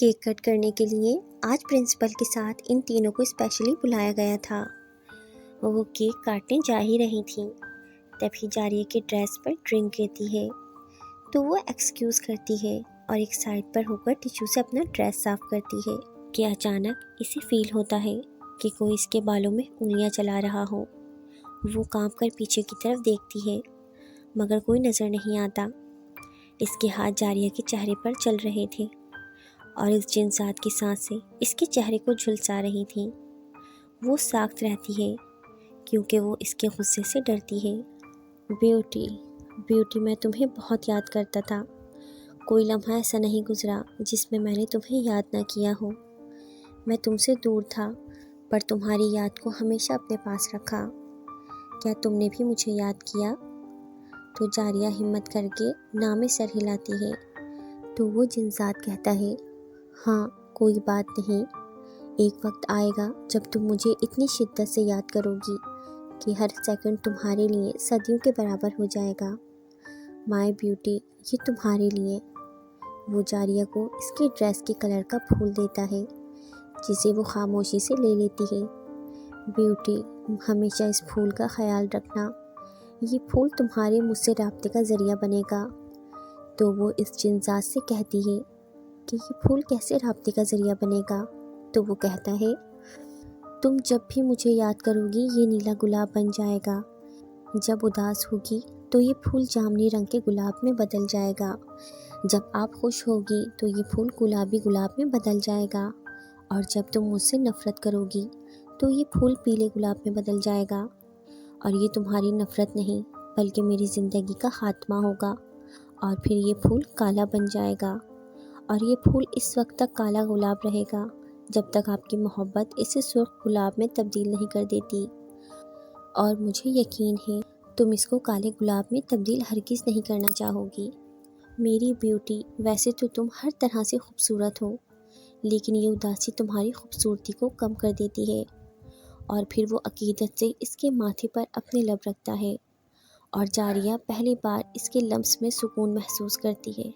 Cake کٹ کرنے کے لیے آج پرنسپل کے ساتھ ان تینوں کو اسپیشلی بلایا گیا تھا۔ وہ کیک کاٹنے جا ہی رہی تھیں، تبھی جاریہ کے ڈریس پر ڈرنک گرتی ہے تو وہ ایکسکیوز کرتی ہے اور ایک سائڈ پر ہو کر ٹیشو سے اپنا ڈریس صاف کرتی ہے کہ اچانک اسے فیل ہوتا ہے کہ کوئی اس کے بالوں میں انگلیاں چلا رہا ہو۔ وہ کانپ کر پیچھے کی طرف دیکھتی ہے مگر کوئی نظر نہیں آتا۔ اس کے ہاتھ جاریہ کے چہرے پر چل رہے تھے اور اس جنسات کی سانسیں اس کے چہرے کو جھلسا رہی تھیں۔ وہ ساکت رہتی ہے کیونکہ وہ اس کے غصے سے ڈرتی ہے۔ بیوٹی میں تمہیں بہت یاد کرتا تھا۔ کوئی لمحہ ایسا نہیں گزرا جس میں نے تمہیں یاد نہ کیا ہو۔ میں تم سے دور تھا پر تمہاری یاد کو ہمیشہ اپنے پاس رکھا۔ کیا تم نے بھی مجھے یاد کیا؟ تو جاریہ ہمت کر کے نام سر ہلاتی ہے تو وہ جنسات کہتا ہے، ہاں کوئی بات نہیں، ایک وقت آئے گا جب تم مجھے اتنی شدت سے یاد کرو گی کہ ہر سیکنڈ تمہارے لیے صدیوں کے برابر ہو جائے گا۔ مائی بیوٹی، یہ تمہارے لیے۔ وہ جاریہ کو اس کے ڈریس کے کلر کا پھول دیتا ہے جسے وہ خاموشی سے لے لیتی ہے۔ بیوٹی، ہمیشہ اس پھول کا خیال رکھنا، یہ پھول تمہارے مجھ سے رابطے کا ذریعہ بنے گا۔ تو وہ اس جنسات سے کہتی ہے کہ یہ پھول کیسے رابطے کا ذریعہ بنے گا؟ تو وہ کہتا ہے، تم جب بھی مجھے یاد کرو گی یہ نیلا گلاب بن جائے گا، جب اداس ہوگی تو یہ پھول جامنی رنگ کے گلاب میں بدل جائے گا، جب آپ خوش ہوگی تو یہ پھول گلابی گلاب میں بدل جائے گا، اور جب تم مجھ سے نفرت کرو گی تو یہ پھول پیلے گلاب میں بدل جائے گا۔ اور یہ تمہاری نفرت نہیں بلکہ میری زندگی کا خاتمہ ہوگا، اور پھر یہ پھول کالا بن جائے گا، اور یہ پھول اس وقت تک کالا گلاب رہے گا جب تک آپ کی محبت اسے سرخ گلاب میں تبدیل نہیں کر دیتی، اور مجھے یقین ہے تم اس کو کالے گلاب میں تبدیل ہرگز نہیں کرنا چاہو گی۔ میری بیوٹی، ویسے تو تم ہر طرح سے خوبصورت ہو لیکن یہ اداسی تمہاری خوبصورتی کو کم کر دیتی ہے۔ اور پھر وہ عقیدت سے اس کے ماتھے پر اپنے لب رکھتا ہے اور جاریہ پہلی بار اس کے لمس میں سکون محسوس کرتی ہے۔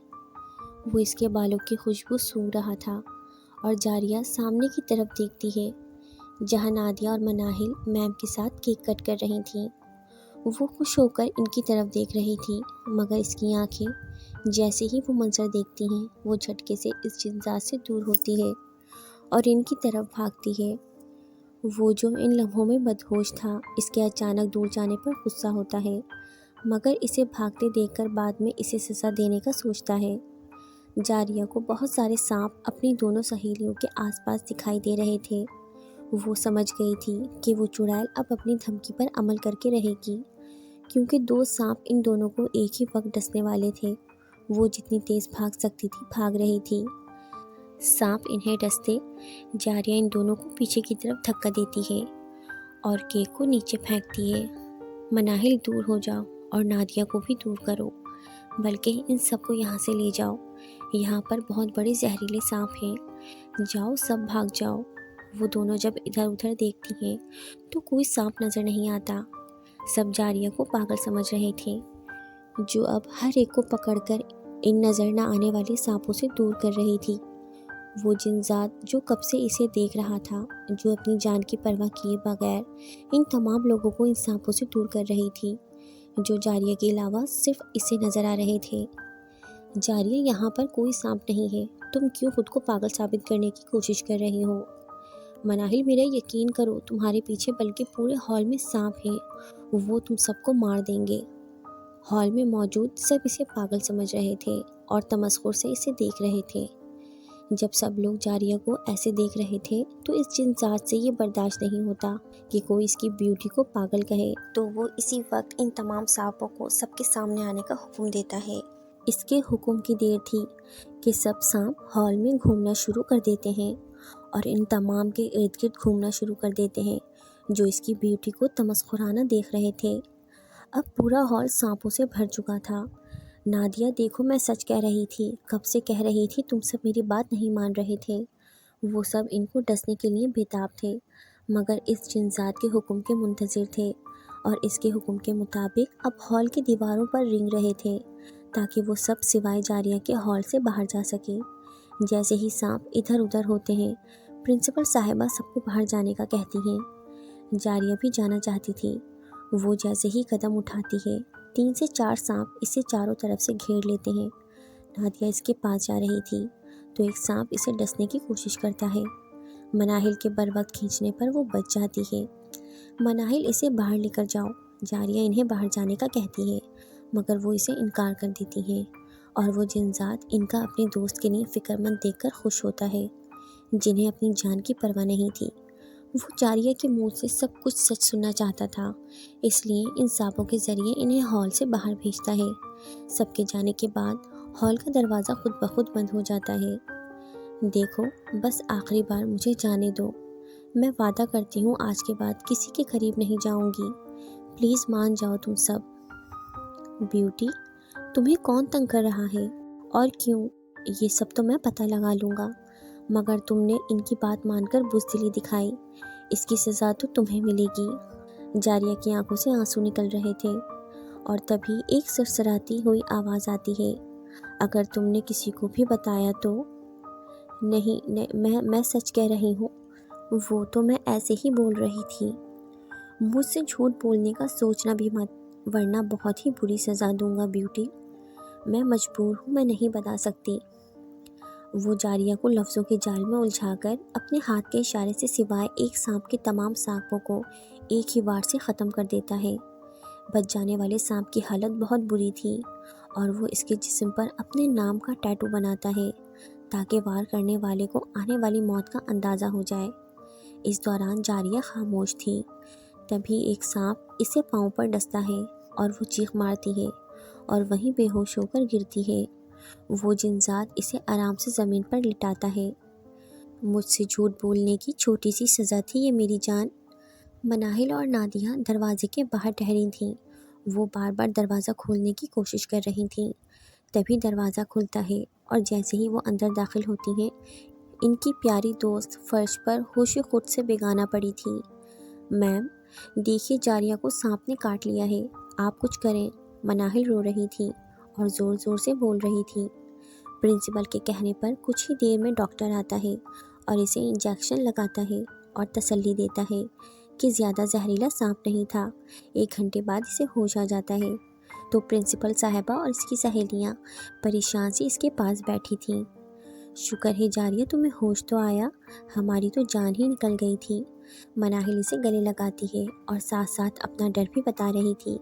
وہ اس کے بالوں کی خوشبو سونگھ رہا تھا اور جاریہ سامنے کی طرف دیکھتی ہے جہاں نادیہ اور مناہل میم کے ساتھ کیک کٹ کر رہی تھیں۔ وہ خوش ہو کر ان کی طرف دیکھ رہی تھی مگر اس کی آنکھیں جیسے ہی وہ منظر دیکھتی ہیں وہ جھٹکے سے اس جنسات سے دور ہوتی ہے اور ان کی طرف بھاگتی ہے۔ وہ جو ان لمحوں میں مدہوش تھا اس کے اچانک دور جانے پر غصہ ہوتا ہے مگر اسے بھاگتے دیکھ کر بعد میں اسے سزا دینے کا سوچتا ہے۔ جاریہ کو بہت سارے سانپ اپنی دونوں سہیلیوں کے آس پاس دکھائی دے رہے تھے۔ وہ سمجھ گئی تھی کہ وہ چڑیل اب اپنی دھمکی پر عمل کر کے رہے گی کیونکہ دو سانپ ان دونوں کو ایک ہی وقت ڈسنے والے تھے۔ وہ جتنی تیز بھاگ سکتی تھی بھاگ رہی تھی۔ سانپ انہیں ڈستے جاریہ ان دونوں کو پیچھے کی طرف دھکا دیتی ہے اور کیک کو نیچے پھینکتی ہے۔ مناہل، دور ہو جاؤ اور نادیہ کو بھی دور کرو، بلکہ ان سب کو یہاں سے لے جاؤ، یہاں پر بہت بڑے زہریلے سانپ ہیں، جاؤ سب بھاگ جاؤ۔ وہ دونوں جب ادھر ادھر دیکھتی ہیں تو کوئی سانپ نظر نہیں آتا۔ سب جاریہ کو پاگل سمجھ رہے تھے جو اب ہر ایک کو پکڑ کر ان نظر نہ آنے والے سانپوں سے دور کر رہی تھی۔ وہ جنسات جو کب سے اسے دیکھ رہا تھا، جو اپنی جان کی پرواہ کیے بغیر ان تمام لوگوں کو ان سانپوں سے دور کر رہی تھی جو جاریہ کے علاوہ صرف اسے نظر آ رہے تھے۔ جاریہ، یہاں پر کوئی سانپ نہیں ہے، تم کیوں خود کو پاگل ثابت کرنے کی کوشش کر رہی ہو؟ مناہل، میرا یقین کرو، تمہارے پیچھے بلکہ پورے ہال میں سانپ ہیں، وہ تم سب کو مار دیں گے۔ ہال میں موجود سب اسے پاگل سمجھ رہے تھے اور تمسخر سے اسے دیکھ رہے تھے۔ جب سب لوگ جاریہ کو ایسے دیکھ رہے تھے تو اس جنسات سے یہ برداشت نہیں ہوتا کہ کوئی اس کی بیوٹی کو پاگل کہے، تو وہ اسی وقت ان تمام سانپوں کو سب کے سامنے آنے کا حکم دیتا ہے۔ اس کے حکم کی دیر تھی کہ سب سانپ ہال میں گھومنا شروع کر دیتے ہیں اور ان تمام کے ارد گرد گھومنا شروع کر دیتے ہیں جو اس کی بیوٹی کو تمسخرانہ دیکھ رہے تھے۔ اب پورا ہال سانپوں سے بھر چکا تھا۔ نادیہ، دیکھو، میں سچ کہہ رہی تھی، کب سے کہہ رہی تھی، تم سب میری بات نہیں مان رہے تھے۔ وہ سب ان کو ڈسنے کے لیے بےتاب تھے مگر اس جنسات کے حکم کے منتظر تھے اور اس کے حکم کے مطابق اب ہال کی دیواروں پر رینگ رہے تھے تاکہ وہ سب سوائے جاریہ کے ہال سے باہر جا سکیں۔ جیسے ہی سانپ ادھر ادھر ہوتے ہیں پرنسپل صاحبہ سب کو باہر جانے کا کہتی ہیں۔ جاریہ بھی جانا چاہتی تھی۔ وہ جیسے ہی قدم اٹھاتی ہے 3 سے 4 سانپ اسے چاروں طرف سے گھیر لیتے ہیں۔ نادیہ اس کے پاس جا رہی تھی تو ایک سانپ اسے ڈسنے کی کوشش کرتا ہے۔ مناہل کے بر وقت کھینچنے پر وہ بچ جاتی ہے۔ مناہل اسے باہر لے کر جاؤ، جاریہ انہیں باہر جانے کا کہتی ہے مگر وہ اسے انکار کر دیتی ہیں اور وہ جن ذات ان کا اپنے دوست کے لیے فکر مند دیکھ کر خوش ہوتا ہے جنہیں اپنی جان کی پرواہ نہیں تھی۔ وہ جاریہ کے منہ سے سب کچھ سچ سننا چاہتا تھا، اس لیے ان سانپوں کے ذریعے انہیں ہال سے باہر بھیجتا ہے۔ سب کے جانے کے بعد ہال کا دروازہ خود بخود بند ہو جاتا ہے۔ دیکھو بس آخری بار مجھے جانے دو، میں وعدہ کرتی ہوں آج کے بعد کسی کے قریب نہیں جاؤں گی، پلیز مان جاؤ تم سب۔ بیوٹی، تمہیں کون تنگ کر رہا ہے اور کیوں؟ یہ سب تو میں پتہ لگا لوں گا، مگر تم نے ان کی بات مان کر بزدلی دکھائی، اس کی سزا تو تمہیں ملے گی۔ جاریہ کی آنکھوں سے آنسو نکل رہے تھے اور تبھی ایک سرسراتی ہوئی آواز آتی ہے، اگر تم نے کسی کو بھی بتایا تو؟ نہیں میں سچ کہہ رہی ہوں، وہ تو میں ایسے ہی بول رہی تھی۔ مجھ سے جھوٹ بولنے کا سوچنا بھی مت، ورنہ بہت ہی بری سزا دوں گا بیوٹی۔ میں مجبور ہوں، میں نہیں بتا سکتی۔ وہ جاریہ کو لفظوں کے جال میں الجھا کر اپنے ہاتھ کے اشارے سے سوائے ایک سانپ کے تمام سانپوں کو ایک ہی وار سے ختم کر دیتا ہے۔ بچ جانے والے سانپ کی حالت بہت بری تھی اور وہ اس کے جسم پر اپنے نام کا ٹیٹو بناتا ہے تاکہ وار کرنے والے کو آنے والی موت کا اندازہ ہو جائے۔ اس دوران جاریہ خاموش تھی۔ تبھی ایک سانپ اسے پاؤں پر ڈستا ہے اور وہ چیخ مارتی ہے اور وہیں بے ہوش ہو کر گرتی ہے۔ وہ جن ذات اسے آرام سے زمین پر لٹاتا ہے۔ مجھ سے جھوٹ بولنے کی چھوٹی سی سزا تھی یہ میری جان۔ مناہل اور نادیہ دروازے کے باہر ٹھہری تھیں۔ وہ بار بار دروازہ کھولنے کی کوشش کر رہی تھیں۔ تبھی دروازہ کھلتا ہے اور جیسے ہی وہ اندر داخل ہوتی ہیں ان کی پیاری دوست فرش پر ہوش خود سے بیگانہ پڑی تھی۔ میم دیکھیے جاریہ کو سانپ نے کاٹ لیا ہے، آپ کچھ کریں۔ مناہل رو رہی تھی اور زور زور سے بول رہی تھی۔ پرنسپل کے کہنے پر کچھ ہی دیر میں ڈاکٹر آتا ہے اور اسے انجیکشن لگاتا ہے اور تسلی دیتا ہے کہ زیادہ زہریلا سانپ نہیں تھا۔ 1 گھنٹے بعد اسے ہوش آ جاتا ہے تو پرنسپل صاحبہ اور اس کی سہیلیاں پریشان سی اس کے پاس بیٹھی تھیں۔ شکر ہے جاریہ تمہیں ہوش تو آیا، ہماری تو جان ہی نکل گئی تھی۔ مناہل اسے گلے لگاتی ہے اور ساتھ ساتھ اپنا ڈر بھی بتا رہی تھی۔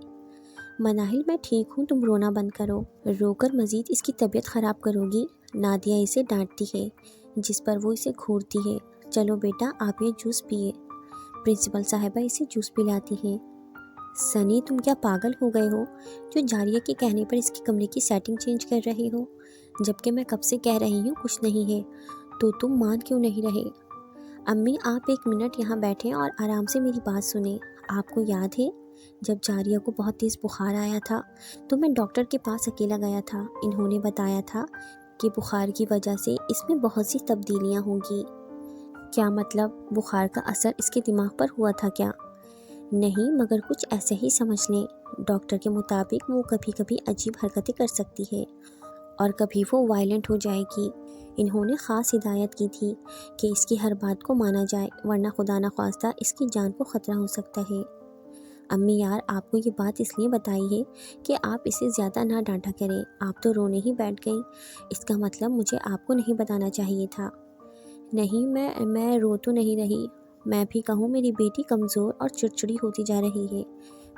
مناہل میں ٹھیک ہوں، تم رونا بند کرو، رو کر مزید اس کی طبیعت خراب کرو گی۔ نادیہ اسے ڈانٹتی ہے جس پر وہ اسے گھورتی ہے۔ چلو بیٹا آپ یہ جوس پیئے۔ پرنسپل صاحبہ اسے جوس پلاتی ہیں۔ سنی تم کیا پاگل ہو گئے ہو جو جاریہ کے کہنے پر اس کے کمرے کی سیٹنگ چینج کر رہے ہو، جبکہ میں کب سے کہہ رہی ہوں کچھ نہیں ہے تو تم مان کیوں نہیں رہے؟ امی آپ 1 منٹ یہاں بیٹھیں اور آرام سے میری بات سنیں۔ آپ کو یاد ہے جب جاریہ کو بہت تیز بخار آیا تھا تو میں ڈاکٹر کے پاس اکیلا گیا تھا، انہوں نے بتایا تھا کہ بخار کی وجہ سے اس میں بہت سی تبدیلیاں ہوں گی۔ کیا مطلب بخار کا اثر اس کے دماغ پر ہوا تھا کیا؟ نہیں مگر کچھ ایسے ہی سمجھ لیں۔ ڈاکٹر کے مطابق وہ کبھی کبھی عجیب حرکتیں کر سکتی ہے اور کبھی وہ وائلنٹ ہو جائے گی۔ انہوں نے خاص ہدایت کی تھی کہ اس کی ہر بات کو مانا جائے ورنہ خدا نخواستہ اس کی جان کو خطرہ ہو سکتا ہے۔ امی یار آپ کو یہ بات اس لیے بتائی ہے کہ آپ اسے زیادہ نہ ڈانٹا کریں، آپ تو رونے ہی بیٹھ گئیں، اس کا مطلب مجھے آپ کو نہیں بتانا چاہیے تھا۔ نہیں میں رو تو نہیں رہی، میں بھی کہوں میری بیٹی کمزور اور چڑچڑی ہوتی جا رہی ہے،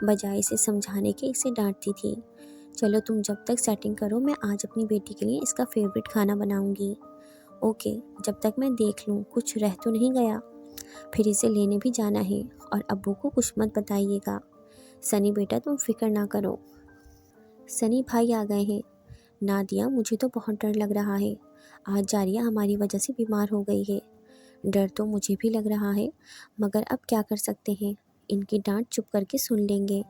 بجائے اسے سمجھانے کے اسے ڈانٹتی تھی۔ چلو تم جب تک سیٹنگ کرو میں آج اپنی بیٹی کے لیے اس کا فیوریٹ کھانا بناؤں گی۔ اوکے جب تک میں دیکھ لوں کچھ رہ تو نہیں گیا، پھر اسے لینے بھی جانا ہے اور ابو کو کچھ مت بتائیے گا۔ سنی بیٹا تم فکر نہ کرو۔ سنی بھائی آ گئے ہیں۔ نادیہ مجھے تو بہت ڈر لگ رہا ہے، آج جاریہ ہماری وجہ سے بیمار ہو گئی ہے۔ ڈر تو مجھے بھی لگ رہا ہے مگر اب کیا کر سکتے ہیں، ان کی ڈانٹ چپ کر کے سن لیں گے۔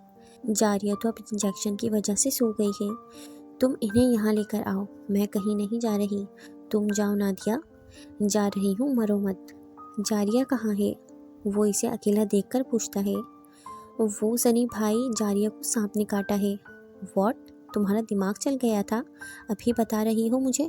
جاریہ تو اب انجیکشن کی وجہ سے سو گئی ہے، تم انہیں یہاں لے کر آؤ، میں کہیں نہیں جا رہی، تم جاؤ نادیہ۔ جا رہی ہوں مرو مت۔ جاریہ کہاں ہے؟ وہ اسے اکیلا دیکھ کر پوچھتا ہے۔ وہ سنی بھائی جاریہ کو سانپ نے کاٹا ہے۔ واٹ؟ تمہارا دماغ چل گیا تھا، ابھی بتا رہی ہو مجھے؟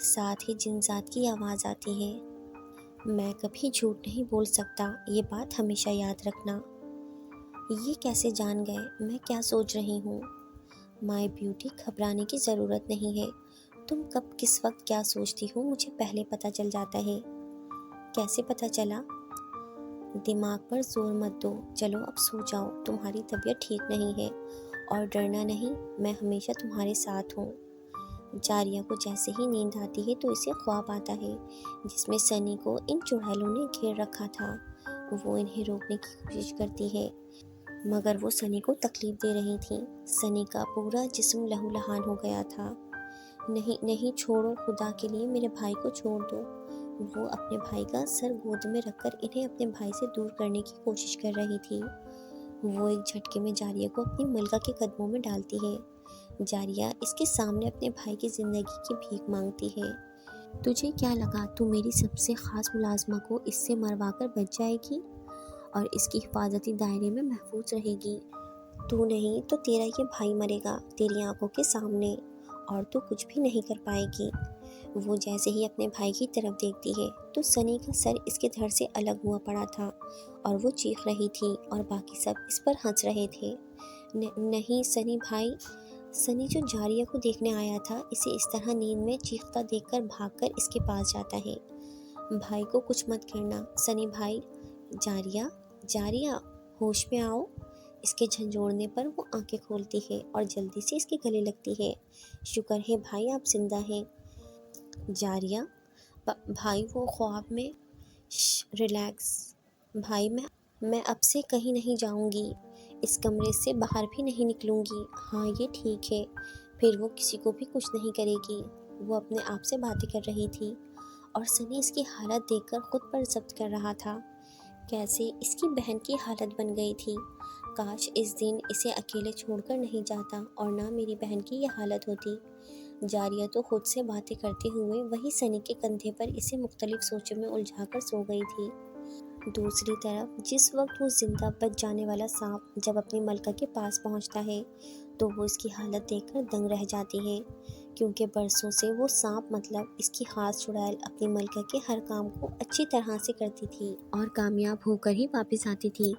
ساتھ ہی جنزات کی آواز آتی ہے۔ میں کبھی جھوٹ نہیں بول سکتا، یہ بات ہمیشہ یاد رکھنا۔ یہ کیسے جان گئے میں کیا سوچ رہی ہوں؟ مائی بیوٹی، گھبرانے کی ضرورت نہیں ہے۔ تم کب کس وقت کیا سوچتی ہو مجھے پہلے پتہ چل جاتا ہے۔ کیسے پتہ چلا؟ دماغ پر زور مت دو، چلو اب سو جاؤ، تمہاری طبیعت ٹھیک نہیں ہے۔ اور ڈرنا نہیں، میں ہمیشہ تمہارے ساتھ ہوں۔ جاریہ کو جیسے ہی نیند آتی ہے تو اسے خواب آتا ہے جس میں سنی کو ان چڑیلوں نے گھیر رکھا تھا۔ وہ انہیں روکنے کی کوشش کرتی ہے مگر وہ سنی کو تکلیف دے رہی تھیں۔ سنی کا پورا جسم لہو لہان ہو گیا تھا۔ نہیں نہیں، چھوڑو، خدا کے لیے میرے بھائی کو چھوڑ دو۔ وہ اپنے بھائی کا سر گود میں رکھ کر انہیں اپنے بھائی سے دور کرنے کی کوشش کر رہی تھی۔ وہ ایک جھٹکے میں جاریہ کو اپنی ملکہ کے قدموں میں ڈالتی ہے۔ جاریہ اس کے سامنے اپنے بھائی کی زندگی کی بھیک مانگتی ہے۔ تجھے کیا لگا تو میری سب سے خاص ملازمہ کو اس سے مروا کر بچ جائے گی اور اس کی حفاظتی دائرے میں محفوظ رہے گی؟ تو نہیں تو تیرا یہ بھائی مرے گا تیری آنکھوں کے سامنے، اور تو کچھ بھی نہیں کر پائے گی۔ وہ جیسے ہی اپنے بھائی کی طرف دیکھتی ہے تو سنی کا سر اس کے دھڑ سے الگ ہوا پڑا تھا اور وہ چیخ رہی تھی اور باقی سب اس پر ہنس رہے تھے۔ نہیں سنی بھائی۔ سنی جو جاریہ کو دیکھنے آیا تھا اسے اس طرح نیند میں چیختا دیکھ کر بھاگ کر اس کے پاس جاتا ہے۔ بھائی کو کچھ مت کرنا سنی بھائی۔ جاریہ، جاریہ، ہوش میں آؤ۔ اس کے جھنجھوڑنے پر وہ آنکھیں کھولتی ہے اور جلدی سے اس کے گلے لگتی ہے۔ شکر ہے بھائی آپ زندہ ہیں۔ جاریہ، بھائی وہ خواب میں۔ ریلیکس بھائی، میں اب سے کہیں نہیں جاؤں گی، اس کمرے سے باہر بھی نہیں نکلوں گی۔ ہاں یہ ٹھیک ہے، پھر وہ کسی کو بھی کچھ نہیں کرے گی۔ وہ اپنے آپ سے باتیں کر رہی تھی اور سنی اس کی حالت دیکھ کر خود پر ضبط کر رہا تھا۔ کیسے اس کی بہن کی حالت بن گئی تھی۔ کاش اس دن اسے اکیلے چھوڑ کر نہیں جاتا اور نہ میری بہن کی یہ حالت ہوتی۔ جاریہ تو خود سے باتیں کرتے ہوئے وہی سنی کے کندھے پر اسے مختلف سوچوں میں الجھا کر سو گئی تھی۔ دوسری طرف جس وقت وہ زندہ بچ جانے والا سانپ جب اپنی ملکہ کے پاس پہنچتا ہے تو وہ اس کی حالت دیکھ کر دنگ رہ جاتی ہے، کیونکہ برسوں سے وہ سانپ مطلب اس کی خاص چڑیل اپنی ملکہ کے ہر کام کو اچھی طرح سے کرتی تھی اور کامیاب ہو کر ہی واپس آتی تھی۔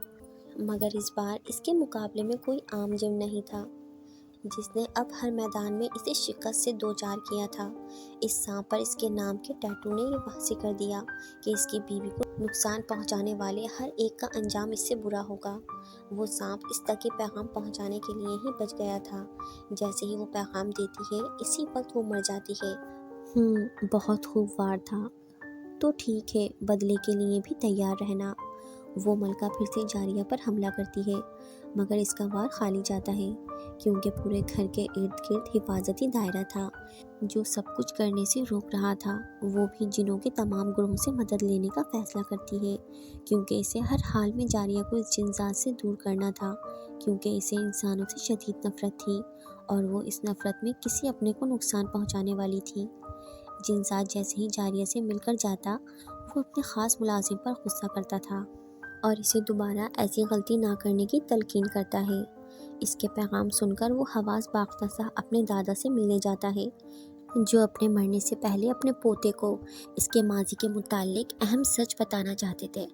مگر اس بار اس کے مقابلے میں کوئی عام جرم نہیں تھا جس نے اب ہر میدان میں اسے شکست سے دوچار کیا تھا۔ اس سانپ پر اس کے نام کے ٹیٹو نے یہ واضح کر دیا کہ اس کی بیوی کو نقصان پہنچانے والے ہر ایک کا انجام اس سے برا ہوگا۔ وہ سانپ اس تک یہ پیغام پہنچانے کے لیے ہی بچ گیا تھا۔ جیسے ہی وہ پیغام دیتی ہے اسی وقت وہ مر جاتی ہے۔ بہت خوب وار تھا۔ تو ٹھیک ہے، بدلے کے لیے بھی تیار رہنا۔ وہ ملکہ پھر سے جاریہ پر حملہ کرتی ہے مگر اس کا وار خالی جاتا ہے کیونکہ پورے گھر کے ارد گرد حفاظتی دائرہ تھا جو سب کچھ کرنے سے روک رہا تھا۔ وہ بھی جنوں کے تمام گروہوں سے مدد لینے کا فیصلہ کرتی ہے کیونکہ اسے ہر حال میں جاریہ کو اس جنزات سے دور کرنا تھا، کیونکہ اسے انسانوں سے شدید نفرت تھی اور وہ اس نفرت میں کسی اپنے کو نقصان پہنچانے والی تھی۔ جنزات جیسے ہی جاریہ سے مل کر جاتا وہ اپنے خاص ملازم پر غصہ کرتا تھا اور اسے دوبارہ ایسی غلطی نہ کرنے کی تلقین کرتا ہے۔ اس کے پیغام سن کر وہ حواس باختہ سا اپنے دادا سے ملنے جاتا ہے جو اپنے مرنے سے پہلے اپنے پوتے کو اس کے ماضی کے متعلق اہم سچ بتانا چاہتے تھے۔